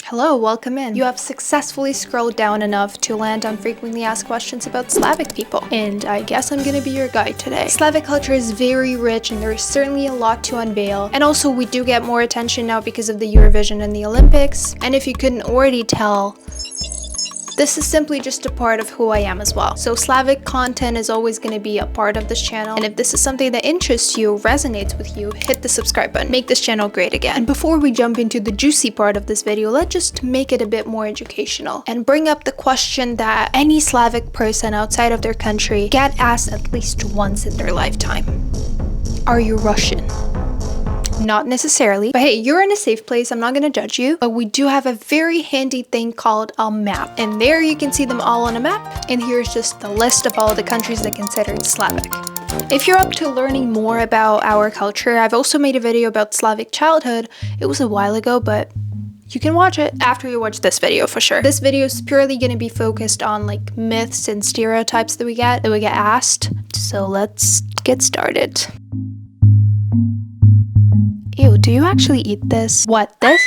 Hello, welcome in. You have successfully scrolled down enough to land on frequently asked questions about Slavic people, and I guess I'm gonna be your guide today. Slavic culture is very rich and there's certainly a lot to unveil, and also we do get more attention now because of the Eurovision and the Olympics, and if you couldn't already tell, this is simply just a part of who I am as well. So Slavic content is always going to be a part of this channel. And if this is something that interests you, resonates with you, hit the subscribe button. Make this channel great again. And before we jump into the juicy part of this video, let's just make it a bit more educational and bring up the question that any Slavic person outside of their country get asked at least once in their lifetime. Are you Russian? Not necessarily, but hey, you're in a safe place, I'm not gonna judge you, but we do have a very handy thing called a map, and there you can see them all on a map, and here's just the list of all the countries that are considered Slavic. If you're up to learning more about our culture, I've also made a video about Slavic childhood. It was a while ago, but you can watch it after you watch this video for sure. This video is purely going to be focused on like myths and stereotypes that we get asked, so let's get started. Ew, do you actually eat this? What, this?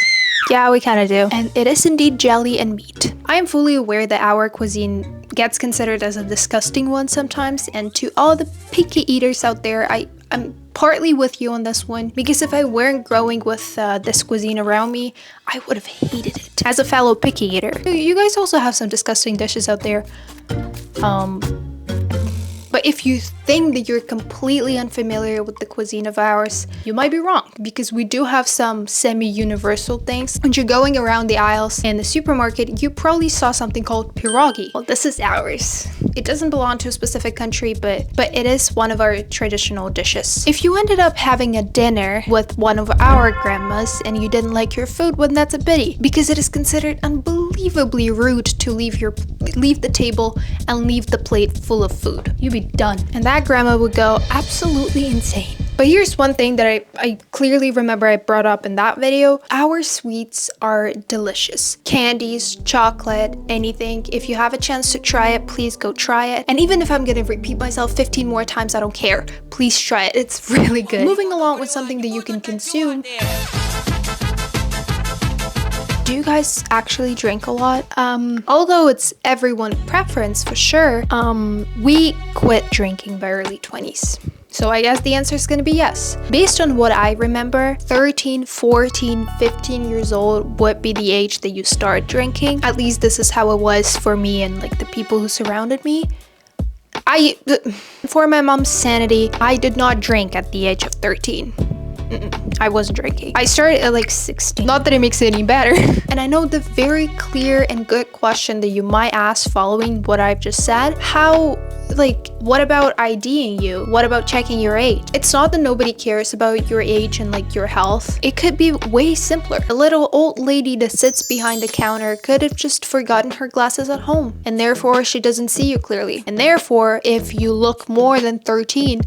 Yeah, we kinda do. And it is indeed jelly and meat. I am fully aware that our cuisine gets considered as a disgusting one sometimes, and to all the picky eaters out there, I'm partly with you on this one, because if I weren't growing with this cuisine around me, I would have hated it. As a fellow picky eater. You guys also have some disgusting dishes out there. But if you think that you're completely unfamiliar with the cuisine of ours, you might be wrong, because we do have some semi-universal things. When you're going around the aisles in the supermarket, you probably saw something called pierogi. Well, this is ours. It doesn't belong to a specific country, but it is one of our traditional dishes. If you ended up having a dinner with one of our grandmas and you didn't like your food, well, that's a pity, because it is considered unbelievably rude to leave the table and leave the plate full of food. You'd be done. And that grandma would go absolutely insane. But here's one thing that I clearly remember I brought up in that video. Our sweets are delicious. Candies, chocolate, anything. If you have a chance to try it, please go try it. And even if I'm gonna repeat myself 15 more times, I don't care. Please try it. It's really good. Moving along with something that you can consume. Do you guys actually drink a lot? Although it's everyone's preference for sure, we quit drinking by early 20s. So I guess the answer is gonna be yes. Based on what I remember, 13, 14, 15 years old would be the age that you start drinking. At least this is how it was for me and like the people who surrounded me. For my mom's sanity, I did not drink at the age of 13. I wasn't drinking. I started at like 16. Not that it makes it any better. And I know the very clear and good question that you might ask following what I've just said. What about IDing you? What about checking your age? It's not that nobody cares about your age and like your health. It could be way simpler. A little old lady that sits behind the counter could have just forgotten her glasses at home, and therefore she doesn't see you clearly. And therefore, if you look more than 13,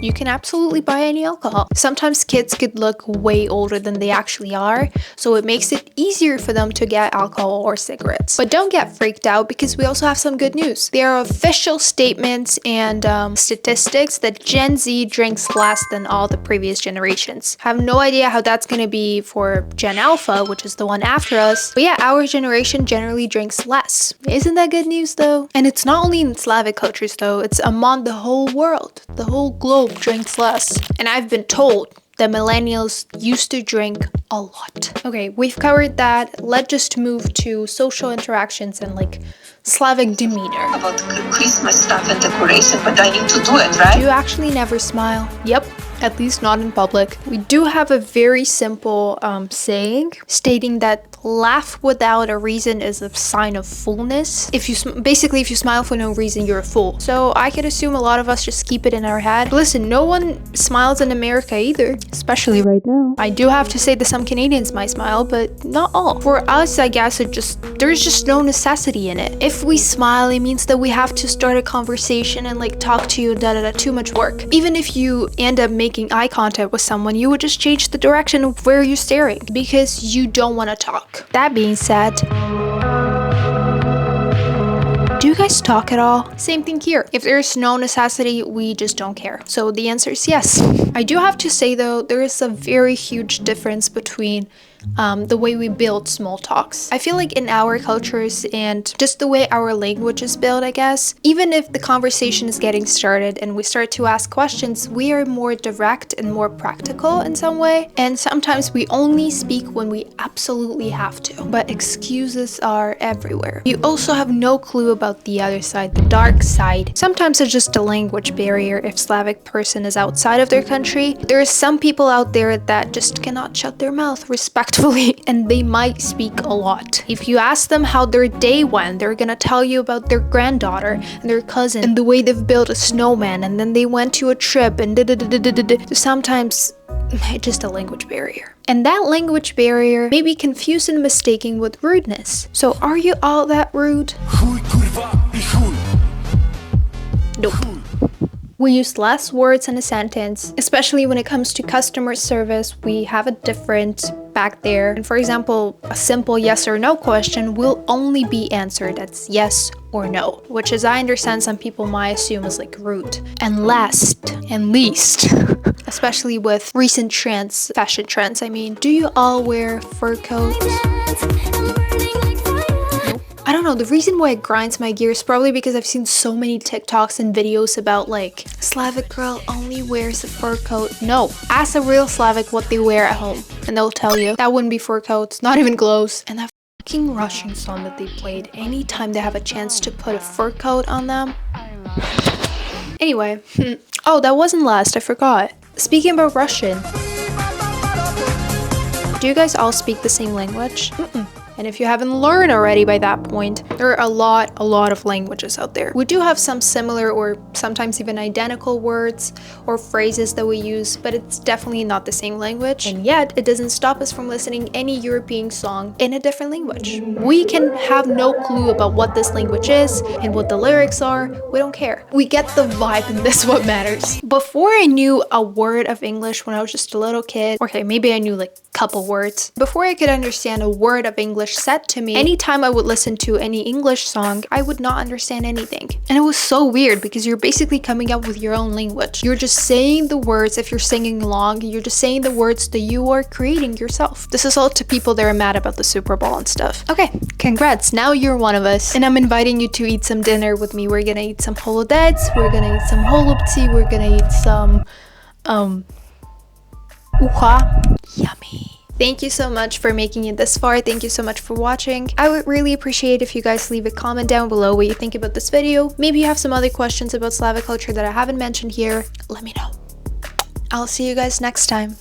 you can absolutely buy any alcohol. Sometimes kids could look way older than they actually are, so it makes it easier for them to get alcohol or cigarettes. But don't get freaked out, because we also have some good news. There are official statements and statistics that Gen Z drinks less than all the previous generations. I have no idea how that's gonna be for Gen Alpha, which is the one after us. But yeah, our generation generally drinks less. Isn't that good news though? And it's not only in Slavic cultures though, it's among the whole world. The whole globe drinks less. And I've been told that millennials used to drink a lot. Okay, we've covered that. Let's just move to social interactions and like Slavic demeanor. About Christmas stuff and decoration, but I need to do it, right? Do you actually never smile? Yep. At least not in public. We do have a very simple saying stating that laugh without a reason is a sign of foolness. If you smile for no reason, you're a fool. So I could assume a lot of us just keep it in our head. But listen, no one smiles in America either, especially right now. I do have to say that some Canadians might smile, but not all. For us, I guess there's just no necessity in it. If we smile, it means that we have to start a conversation and like talk to you, too much work. Even if you end up making eye contact with someone, you would just change the direction of where you're staring because you don't want to talk. That being said, do you guys talk at all? Same thing here. If there's no necessity, we just don't care. So the answer is yes. I do have to say though, there is a very huge difference between the way we build small talks. I feel like in our cultures and just the way our language is built, I guess, even if the conversation is getting started and we start to ask questions, we are more direct and more practical in some way. And sometimes we only speak when we absolutely have to. But excuses are everywhere. You also have no clue about the other side, the dark side. Sometimes it's just a language barrier if Slavic person is outside of their country. There are some people out there that just cannot shut their mouth respectfully, and they might speak a lot. If you ask them how their day went, they're gonna tell you about their granddaughter and their cousin and the way they've built a snowman and then they went to a trip and sometimes it's just a language barrier. And that language barrier may be confused and mistaken with rudeness. So are you all that rude? Nope. We use less words in a sentence, especially when it comes to customer service. We have a different back there. And for example, a simple yes or no question will only be answered as yes or no, which as I understand some people might assume is like rude. And last and least, especially with recent trends, fashion trends, I mean, do you all wear fur coats? I don't know, the reason why it grinds my gears is probably because I've seen so many TikToks and videos about like, Slavic girl only wears a fur coat. No, ask a real Slavic what they wear at home and they'll tell you. That wouldn't be fur coats, not even gloves. And that fucking Russian song that they played anytime they have a chance to put a fur coat on them. Anyway, oh, that wasn't last, I forgot. Speaking about Russian. Do you guys all speak the same language? And if you haven't learned already by that point, there are a lot of languages out there. We do have some similar or sometimes even identical words or phrases that we use, but it's definitely not the same language. And yet, it doesn't stop us from listening any European song in a different language. We can have no clue about what this language is and what the lyrics are. We don't care. We get the vibe and that's what matters. Before I knew a word of English when I was just a little kid, okay, maybe I knew like a couple words. Before I could understand a word of English said to me, anytime I would listen to any English song, I would not understand anything. And it was so weird because you're basically coming up with your own language. You're just saying the words if you're singing along, you're just saying the words that you are creating yourself. This is all to people that are mad about the Super Bowl and stuff. Okay, congrats, now you're one of us. And I'm inviting you to eat some dinner with me. We're gonna eat some holodets, we're gonna eat some holubci, we're gonna eat some, uha. Yummy. Thank you so much for making it this far. Thank you so much for watching. I would really appreciate if you guys leave a comment down below what you think about this video. Maybe you have some other questions about Slavic culture that I haven't mentioned here. Let me know. I'll see you guys next time.